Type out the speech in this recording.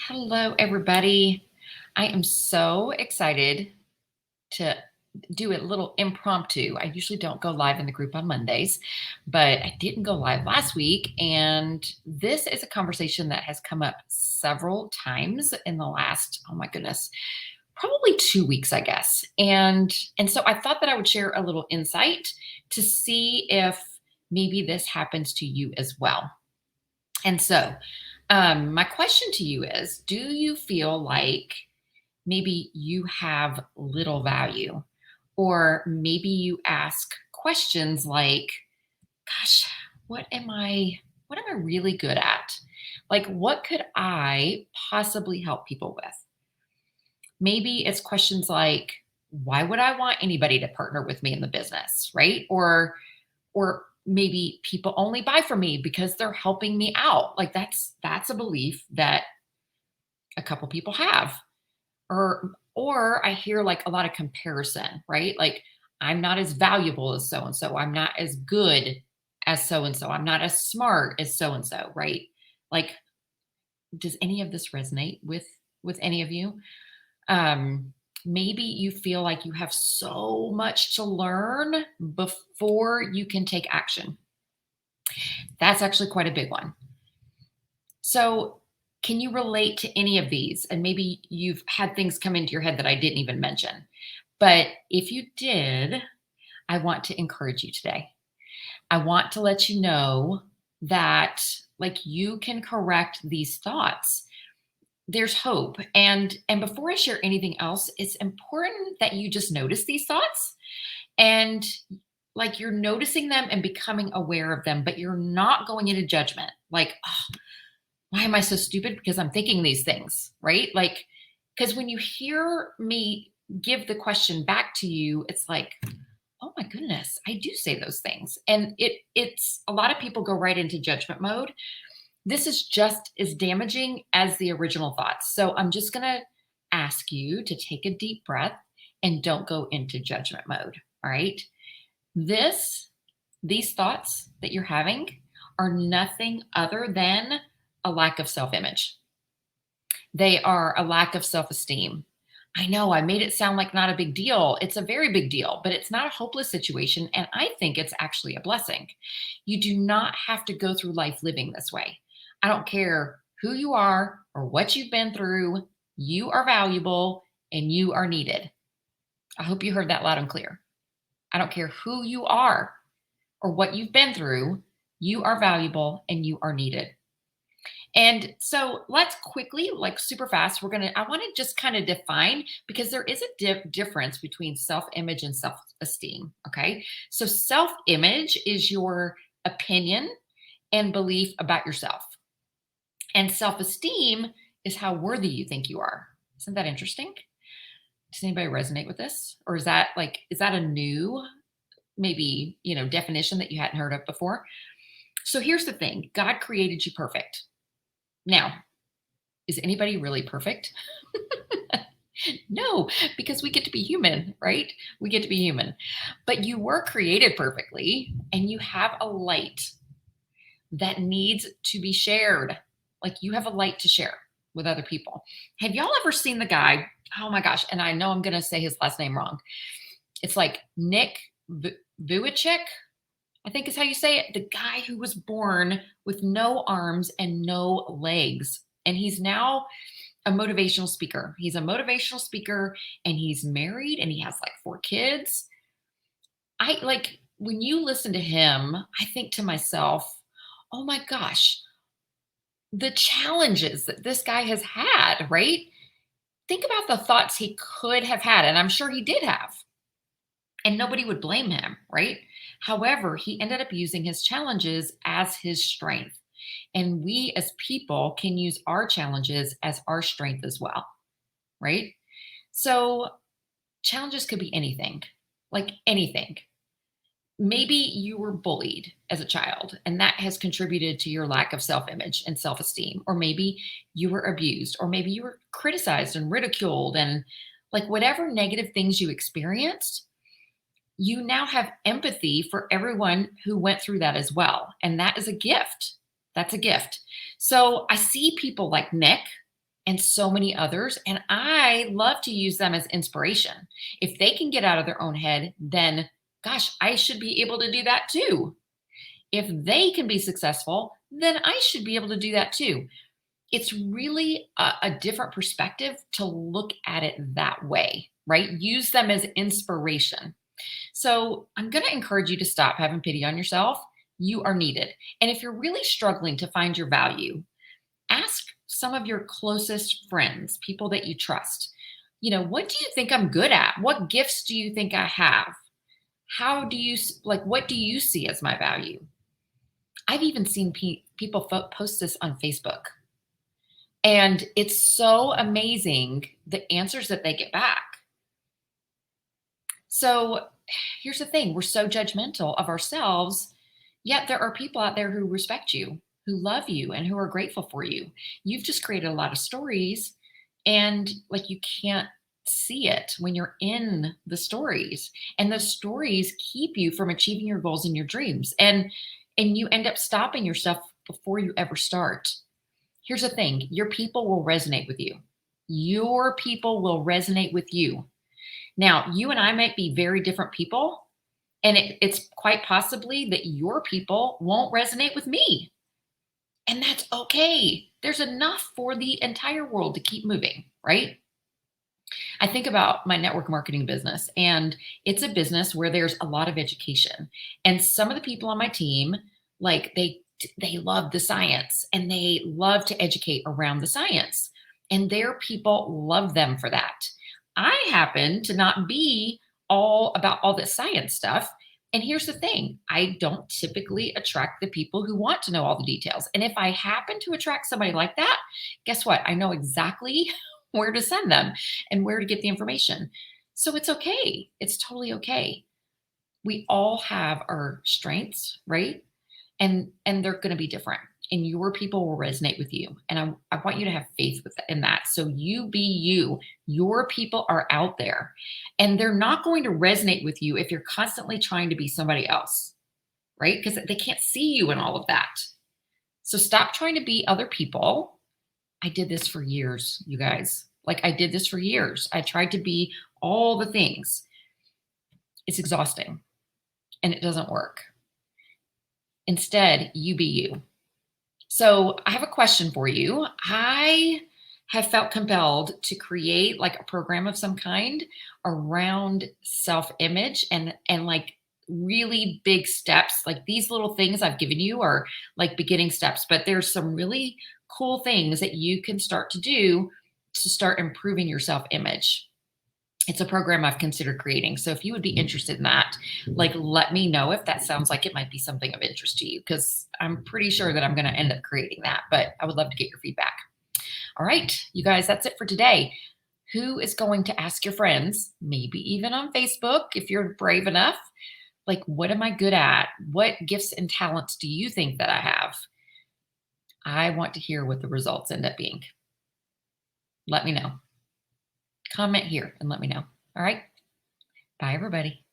Hello, everybody. I am so excited to do a little impromptu. I usually don't go live in the group on Mondays, but I didn't go live last week. And this is a conversation that has come up several times in the last, oh my goodness, probably 2 weeks, I guess. And so I thought that I would share a little insight to see if maybe this happens to you as well. And so, my question to you is, do you feel like maybe you have little value? Or maybe you ask questions like, gosh, what am I really good at? Like, what could I possibly help people with? Maybe it's questions like, why would I want anybody to partner with me in the business, right? Or maybe people only buy from me because they're helping me out. Like that's a belief that a couple people have. Or I hear like a lot of comparison, right? Like I'm not as valuable as so and so. I'm not as good as so and so. I'm not as smart as so and so, right? Like does any of this resonate with any of you? Maybe you feel like you have so much to learn before you can take action. That's actually quite a big one. So, can you relate to any of these? And maybe you've had things come into your head that I didn't even mention. But if you did, I want to encourage you today. I want to let you know that like you can correct these thoughts. There's hope. And before I share anything else, it's important that you just notice these thoughts and like you're noticing them and becoming aware of them, but you're not going into judgment. Like, "Oh, why am I so stupid? Because I'm thinking these things, right?" Like, because when you hear me give the question back to you, it's like, oh my goodness, I do say those things. And it's a lot of people go right into judgment mode. This is just as damaging as the original thoughts. So I'm just gonna ask you to take a deep breath and don't go into judgment mode. All right. This, these thoughts that you're having are nothing other than a lack of self image. They are a lack of self esteem. I know I made it sound like not a big deal. It's a very big deal, but it's not a hopeless situation. And I think it's actually a blessing. You do not have to go through life living this way. I don't care who you are or what you've been through. You are valuable and you are needed. I hope you heard that loud and clear. I don't care who you are or what you've been through. You are valuable and you are needed. And so let's quickly, like super fast, I want to just kind of define because there is a difference between self image and self esteem. Okay. So self image is your opinion and belief about yourself, and self esteem is how worthy you think you are. Isn't that interesting? Does anybody resonate with this? Or is that a new, maybe, definition that you hadn't heard of before? So here's the thing, God created you perfect. Now, is anybody really perfect? No, because we get to be human, right? We get to be human. But you were created perfectly and you have a light that needs to be shared. Like you have a light to share with other people. Have y'all ever seen the guy? Oh my gosh. And I know I'm going to say his last name wrong. It's like Nick Vukovich, I think is how you say it. The guy who was born with no arms and no legs. And he's now a motivational speaker. He's a motivational speaker and he's married and he has like 4 kids. I like when you listen to him, I think to myself, oh my gosh, the challenges that this guy has had, right? Think about the thoughts he could have had, and I'm sure he did have, and nobody would blame him, right? However, he ended up using his challenges as his strength. And we as people can use our challenges as our strength as well, right? So, challenges could be anything, like anything. Maybe you were bullied as a child, and that has contributed to your lack of self image and self esteem. Or maybe you were abused, or maybe you were criticized and ridiculed, and like whatever negative things you experienced, you now have empathy for everyone who went through that as well. And that is a gift. That's a gift. So I see people like Nick and so many others. And I love to use them as inspiration. If they can get out of their own head, then gosh, I should be able to do that too. If they can be successful, then I should be able to do that too. It's really a different perspective to look at it that way, right? Use them as inspiration. So I'm going to encourage you to stop having pity on yourself. You are needed. And if you're really struggling to find your value, ask some of your closest friends, people that you trust. What do you think I'm good at? What gifts do you think I have? How do you like, what do you see as my value? I've even seen people post this on Facebook. And it's so amazing the answers that they get back. So here's the thing, we're so judgmental of ourselves, yet there are people out there who respect you, who love you, and who are grateful for you. You've just created a lot of stories, and like you can't see it when you're in the stories. And those stories keep you from achieving your goals and your dreams. And you end up stopping yourself before you ever start. Here's the thing, your people will resonate with you. Your people will resonate with you. Now, you and I might be very different people, and it's quite possibly that your people won't resonate with me. And that's okay. There's enough for the entire world to keep moving, right? I think about my network marketing business, and it's a business where there's a lot of education. And some of the people on my team, like they love the science and they love to educate around the science. And their people love them for that. I happen to not be all about all this science stuff. And here's the thing, I don't typically attract the people who want to know all the details. And if I happen to attract somebody like that, guess what? I know exactly where to send them and where to get the information. So it's okay. It's totally okay. We all have our strengths, right? And they're going to be different. And your people will resonate with you. And I want you to have faith in that. So you be you. Your people are out there, and they're not going to resonate with you if you're constantly trying to be somebody else, right? Because they can't see you in all of that. So stop trying to be other people. I did this for years, you guys. Like I did this for years. I tried to be all the things. It's exhausting and it doesn't work. Instead, you be you. So I have a question for you. I have felt compelled to create like a program of some kind around self-image and like really big steps. Like these little things I've given you are like beginning steps, but there's some really cool things that you can start to do to start improving your self-image. It's a program I've considered creating. So if you would be interested in that, like let me know if that sounds like it might be something of interest to you, because I'm pretty sure that I'm going to end up creating that, but I would love to get your feedback. All right, you guys, that's it for today. Who is going to ask your friends, maybe even on Facebook, if you're brave enough, like, what am I good at? What gifts and talents do you think that I have? I want to hear what the results end up being. Let me know. Comment here and let me know. All right. Bye, everybody.